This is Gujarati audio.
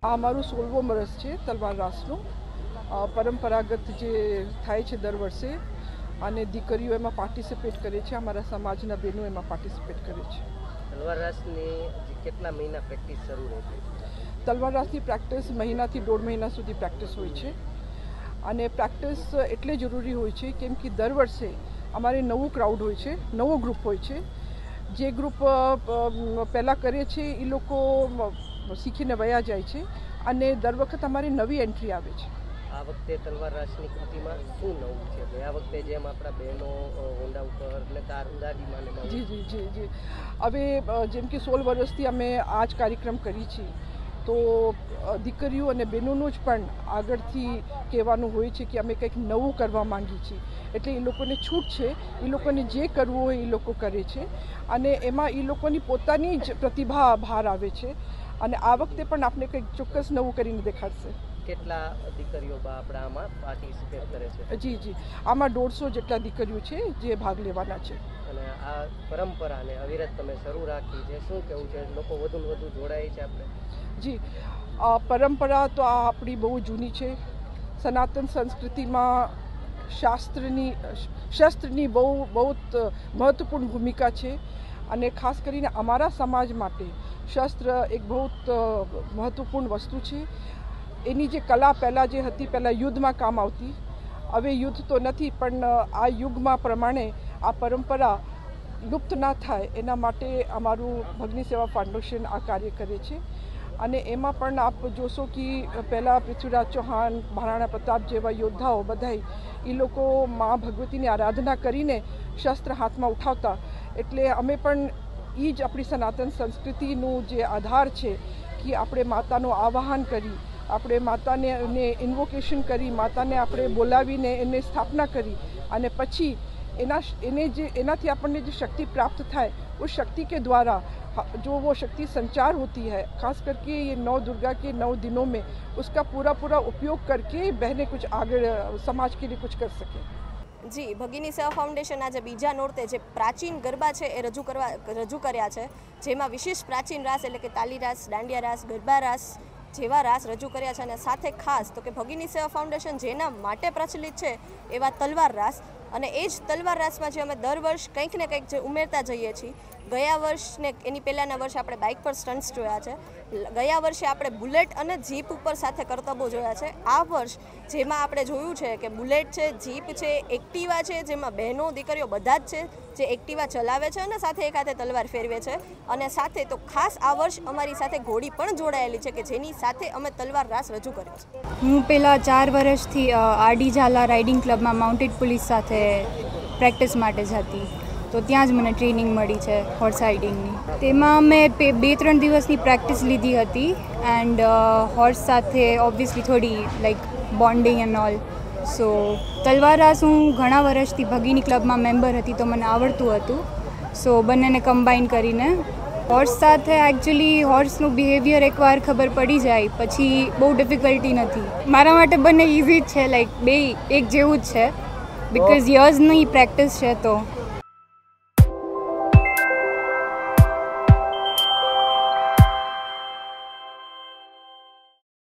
આ મારું 16મું વર્ષ છે તલવાર રાસનું. પરંપરાગત જે થાય છે દર વર્ષે અને દીકરીઓ એમાં પાર્ટિસિપેટ કરે છે, અમારા સમાજના બહેનો એમાં પાર્ટિસિપેટ કરે છે. તલવાર રાસની કેટલા મહિના પ્રેક્ટિસ શરૂ રહે છે? તલવાર રાસની પ્રેક્ટિસ મહિનાથી 1.5 મહિના સુધી પ્રેક્ટિસ હોય છે અને પ્રેક્ટિસ એટલે જરૂરી હોય છે કેમ કે દર વર્ષે અમારે નવું ક્રાઉડ હોય છે, નવો ગ્રુપ હોય છે. જે ગ્રુપ પહેલાં કરે છે એ લોકો શીખીને વયા જાય છે અને દર વખત અમારી નવી એન્ટ્રી આવે છે. આ વખતે તલવાર રાસની કૃતિમાં શું નવું છે? ગયા વખતે જેમ આપણા બહેનો હોંડા ઉપર એટલે દાદીમાને જી હવે જેમ કે 16 વર્ષથી અમે આ જ કાર્યક્રમ કરી છીએ તો દીકરીઓ અને બહેનોનું જ પણ આગળથી કહેવાનું હોય છે કે અમે કંઈક નવું કરવા માંગીએ છીએ. એટલે એ લોકોને છૂટ છે, એ લોકોને જે કરવું હોય એ લોકો કરે છે અને એમાં એ લોકોની પોતાની જ પ્રતિભા બહાર આવે છે અને આ વખતે પણ આપણે કંઈક ચોક્કસ નવું કરીને દેખાડશે. કેટલા દીકરીઓ આપણા આમાં પાર્ટિસિપેટ કરે છે? જી આમાં 150 જેટલા દીકરીઓ છે જે ભાગ લેવાના છે. અને આ પરંપરાને અવિરત તમે શરૂ રાખી છે, શું કહેવું છે? લોકો વધુ ને વધુ જોડાય છે આપણે? જી, પરંપરા તો આ આપણી બહુ જૂની છે. સનાતન સંસ્કૃતિમાં શાસ્ત્રની બહુ મહત્વપૂર્ણ ભૂમિકા છે અને ખાસ કરીને અમારા સમાજ માટે શાસ્ત્ર એક બહુ મહત્વપૂર્ણ વસ્તુ છે. એની જે કલા પહેલાં જે હતી, પહેલાં યુદ્ધમાં કામ આવતી, હવે યુદ્ધ તો નથી પણ આ યુગમાં પ્રમાણે આ પરંપરા લુપ્ત ના થાય એના માટે અમારું ભગની સેવા ફાઉન્ડેશન આ કાર્ય કરે છે. અને એમાં પણ આપ જોશો કે પહેલાં પૃથ્વીરાજ ચૌહાણ, મહારાણા પ્રતાપ જેવા યોદ્ધાઓ બધાય એ લોકો મા ભગવતીની આરાધના કરીને શસ્ત્ર હાથમાં ઉઠાવતા. એટલે અમે પણ એ જ આપણી સનાતન સંસ્કૃતિનું જે આધાર છે કે આપણે માતાનું આવાહન કરી, આપણે માતાને ઇન્વોકેશન કરી, માતાને આપણે બોલાવીને એને સ્થાપના કરી અને પછી એનાથી આપણને જે शक्ति प्राप्त થાય उस शक्ति के द्वारा जो वो शक्ति संचार होती है, खास करके ये 9 दुर्गा के 9 दिनों में उसका पूरा उपयोग करके बहनें कुछ आगे समाज के लिए कुछ कर सकें. જી, ભગીની સેવા ફાઉન્ડેશન આજે બીજા નોરતે જે પ્રાચીન ગરબા છે એ રજૂ કર્યા છે, જેમાં વિશેષ પ્રાચીન રાસ એટલે કે તાલી રાસ, દાંડિયા રાસ, ગરબા રાસ જેવા રાસ રજૂ કર્યા છે. અને સાથે ખાસ તો કે ભગીની સેવા ફાઉન્ડેશન જેના માટે પ્રચલિત છે એવા તલવાર રાસ, અને એ જ તલવાર રાસમાં જે અમે દર વર્ષ કંઈક ને કંઈક જે ઉમેરતા જઈએ છીએ. ગયા વર્ષ ને એની પહેલાંના વર્ષે આપણે બાઇક પર સ્ટન્ટ્સ જોયા છે, ગયા વર્ષે આપણે બુલેટ અને જીપ ઉપર સાથે કરતબો જોયા છે. આ વર્ષ જેમાં આપણે જોયું છે કે બુલેટ છે, જીપ છે, એક્ટિવા છે, જેમાં બહેનો દીકરીઓ બધા જ છે જે એક્ટિવા ચલાવે છે અને સાથે એક હાથે તલવાર ફેરવે છે. અને સાથે તો ખાસ આ વર્ષ અમારી સાથે ઘોડી પણ જોડાયેલી છે કે જેની સાથે અમે તલવાર રાસ રજૂ કર્યો છે. હું પહેલાં 4 વર્ષથી આરડી ઝાલા રાઇડિંગ ક્લબમાં માઉન્ટેડ પોલીસ સાથે પ્રેક્ટિસ માટે જતી, તો ત્યાં જ મને ટ્રેનિંગ મળી છે હોર્સ રાઇડિંગની. તેમાં મેં 2-3 દિવસની પ્રેક્ટિસ લીધી હતી એન્ડ હોર્સ સાથે ઓબ્વિયસલી થોડી લાઈક બોન્ડિંગ એન્ડ ઓલ. સો તલવાર રાસ હું ઘણા વર્ષથી ભગીની ક્લબમાં મેમ્બર હતી તો મને આવડતું હતું. સો બંનેને કમ્બાઈન કરીને હોર્સ સાથે એકચ્યુઅલી હોર્સનું બિહેવિયર એકવાર ખબર પડી જાય પછી બહુ ડિફિકલ્ટી નથી. મારા માટે બંને ઇઝી જ છે, લાઈક બે એક જેવું જ છે બિકોઝ યર્સની પ્રેક્ટિસ છે. તો